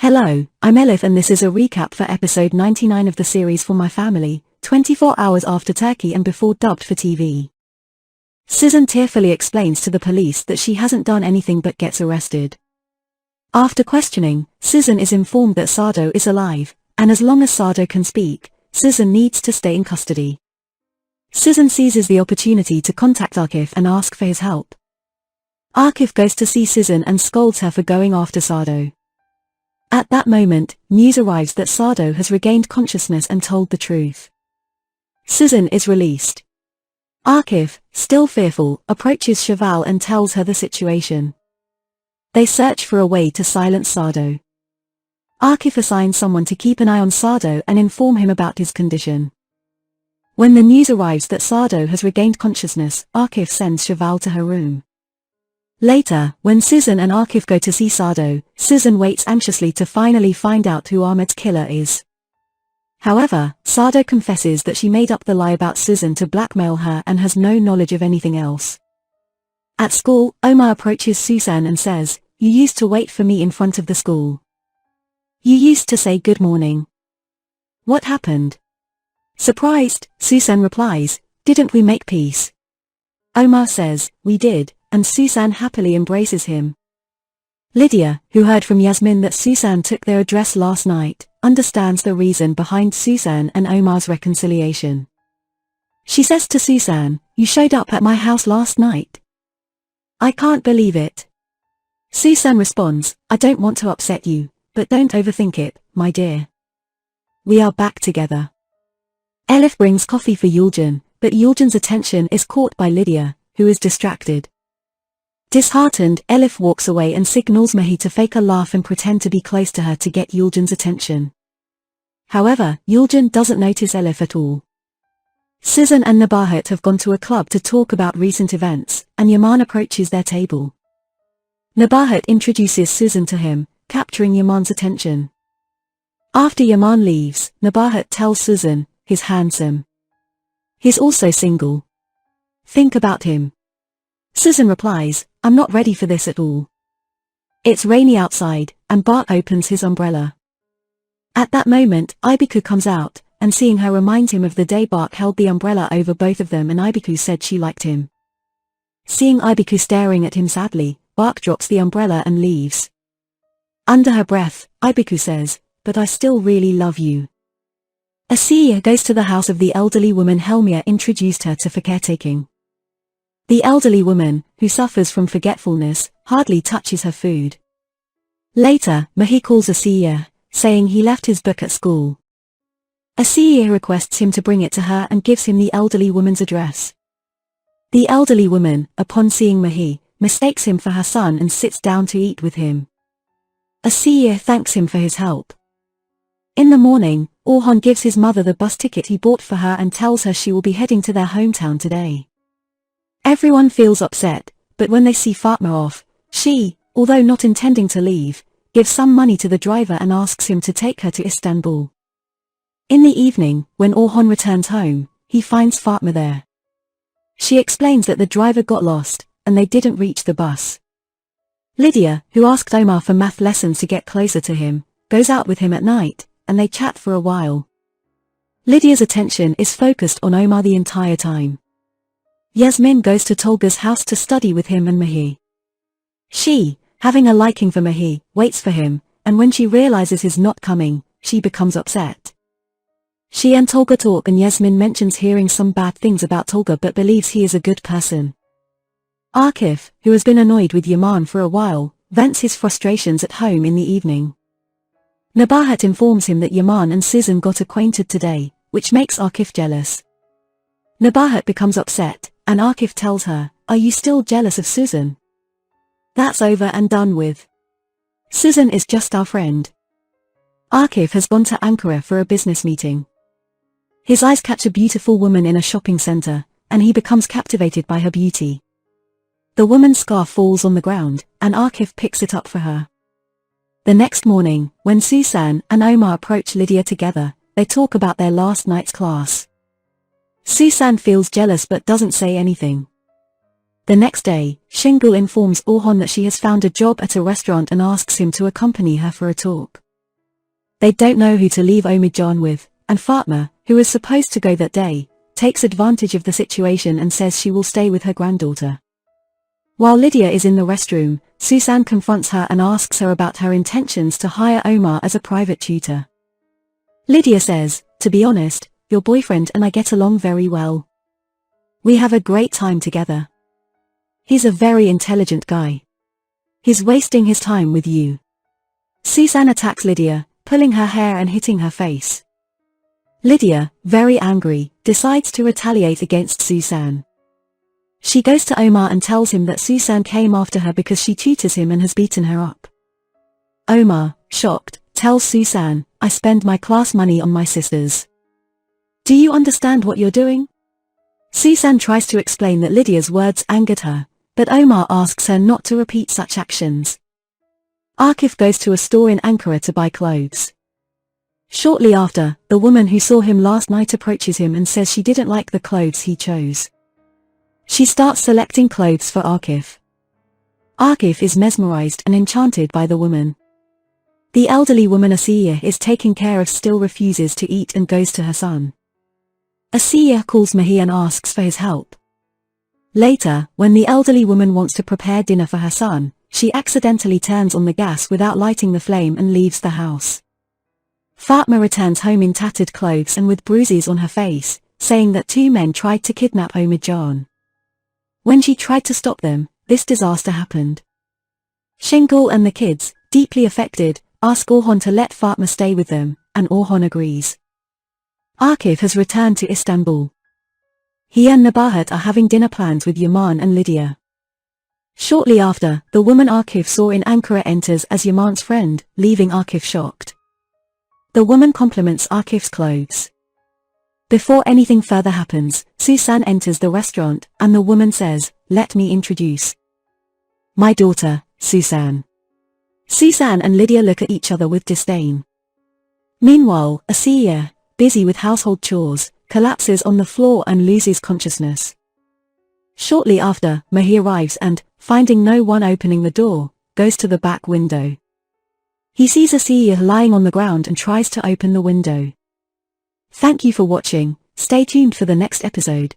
Hello, I'm Elif and this is a recap for episode 99 of the series For My Family, 24 hours after Turkey and before dubbed for TV. Susan tearfully explains to the police that she hasn't done anything but gets arrested. After questioning, Susan is informed that Sado is alive, and as long as Sado can speak, Susan needs to stay in custody. Susan seizes the opportunity to contact Akif and ask for his help. Akif goes to see Susan and scolds her for going after Sado. At that moment, news arrives that Sado has regained consciousness and told the truth. Susan is released. Akif, still fearful, approaches Cheval and tells her the situation. They search for a way to silence Sado. Akif assigns someone to keep an eye on Sado and inform him about his condition. When the news arrives that Sado has regained consciousness, Akif sends Cheval to her room. Later, when Susan and Akif go to see Sado, Susan waits anxiously to finally find out who Ahmed's killer is. However, Sado confesses that she made up the lie about Susan to blackmail her and has no knowledge of anything else. At school, Omar approaches Susan and says, "You used to wait for me in front of the school. You used to say good morning. What happened?" Surprised, Susan replies, "Didn't we make peace?" Omar says, "We did," and Susan happily embraces him. Lydia, who heard from Yasmin that Susan took their address last night, understands the reason behind Susan and Omar's reconciliation. She says to Susan, "You showed up at my house last night. I can't believe it." Susan responds, "I don't want to upset you, but don't overthink it, my dear. We are back together." Elif brings coffee for Yuljan, but Yuljan's attention is caught by Lydia, who is distracted. Disheartened, Elif walks away and signals Mahi to fake a laugh and pretend to be close to her to get Yuljan's attention. However, Yuljan doesn't notice Elif at all. Susan and Nabahat have gone to a club to talk about recent events, and Yaman approaches their table. Nabahat introduces Susan to him, capturing Yaman's attention. After Yaman leaves, Nabahat tells Susan, "He's handsome. He's also single. Think about him." Susan replies, "I'm not ready for this at all." It's rainy outside, and Bart opens his umbrella. At that moment, Ibiku comes out, and seeing her reminds him of the day Bart held the umbrella over both of them and Ibiku said she liked him. Seeing Ibiku staring at him sadly, Bart drops the umbrella and leaves. Under her breath, Ibiku says, "But I still really love you." Asiyeh goes to the house of the elderly woman Helmia introduced her to for caretaking. The elderly woman, who suffers from forgetfulness, hardly touches her food. Later, Mahi calls Asiyeh, saying he left his book at school. Asiyeh requests him to bring it to her and gives him the elderly woman's address. The elderly woman, upon seeing Mahi, mistakes him for her son and sits down to eat with him. Asiyeh thanks him for his help. In the morning, Orhan gives his mother the bus ticket he bought for her and tells her she will be heading to their hometown today. Everyone feels upset, but when they see Fatma off, she, although not intending to leave, gives some money to the driver and asks him to take her to Istanbul. In the evening, when Orhan returns home, he finds Fatma there. She explains that the driver got lost, and they didn't reach the bus. Lydia, who asked Omar for math lessons to get closer to him, goes out with him at night, and they chat for a while. Lydia's attention is focused on Omar the entire time. Yasmin goes to Tolga's house to study with him and Mahi. She, having a liking for Mahi, waits for him, and when she realizes he's not coming, she becomes upset. She and Tolga talk and Yasmin mentions hearing some bad things about Tolga but believes he is a good person. Akif, who has been annoyed with Yaman for a while, vents his frustrations at home in the evening. Nabahat informs him that Yaman and Susan got acquainted today, which makes Akif jealous. Nabahat becomes upset, and Akif tells her, "Are you still jealous of Susan? That's over and done with. Susan is just our friend." Akif has gone to Ankara for a business meeting. His eyes catch a beautiful woman in a shopping center, and he becomes captivated by her beauty. The woman's scarf falls on the ground, and Akif picks it up for her. The next morning, when Susan and Omar approach Lydia together, they talk about their last night's class. Susan feels jealous but doesn't say anything. The next day, Shingul informs Orhan that she has found a job at a restaurant and asks him to accompany her for a talk. They don't know who to leave Omidjan with, and Fatma, who is supposed to go that day, takes advantage of the situation and says she will stay with her granddaughter. While Lydia is in the restroom, Susan confronts her and asks her about her intentions to hire Omar as a private tutor. Lydia says, "To be honest, your boyfriend and I get along very well. We have a great time together. He's a very intelligent guy. He's wasting his time with you." Susan attacks Lydia, pulling her hair and hitting her face. Lydia, very angry, decides to retaliate against Susan. She goes to Omar and tells him that Susan came after her because she tutors him and has beaten her up. Omar, shocked, tells Susan, "I spend my class money on my sisters. Do you understand what you're doing?" Susan tries to explain that Lydia's words angered her, but Omar asks her not to repeat such actions. Akif goes to a store in Ankara to buy clothes. Shortly after, the woman who saw him last night approaches him and says she didn't like the clothes he chose. She starts selecting clothes for Akif. Akif is mesmerized and enchanted by the woman. The elderly woman Asiyeh is taking care of still refuses to eat and goes to her son. Asiyeh calls Mahi and asks for his help. Later, when the elderly woman wants to prepare dinner for her son, she accidentally turns on the gas without lighting the flame and leaves the house. Fatma returns home in tattered clothes and with bruises on her face, saying that two men tried to kidnap Omidjan. When she tried to stop them, this disaster happened. Şengül and the kids, deeply affected, ask Orhan to let Fatma stay with them, and Orhan agrees. Akif has returned to Istanbul. He and Nabahat are having dinner plans with Yaman and Lydia. Shortly after, the woman Akif saw in Ankara enters as Yaman's friend, leaving Akif shocked. The woman compliments Akif's clothes. Before anything further happens, Susan enters the restaurant, and the woman says, "Let me introduce my daughter, Susan." Susan and Lydia look at each other with disdain. Meanwhile, Asiyeh, busy with household chores, collapses on the floor and loses consciousness. Shortly after, Mahi arrives and, finding no one opening the door, goes to the back window. He sees Asiyeh lying on the ground and tries to open the window. Thank you for watching. Stay tuned for the next episode.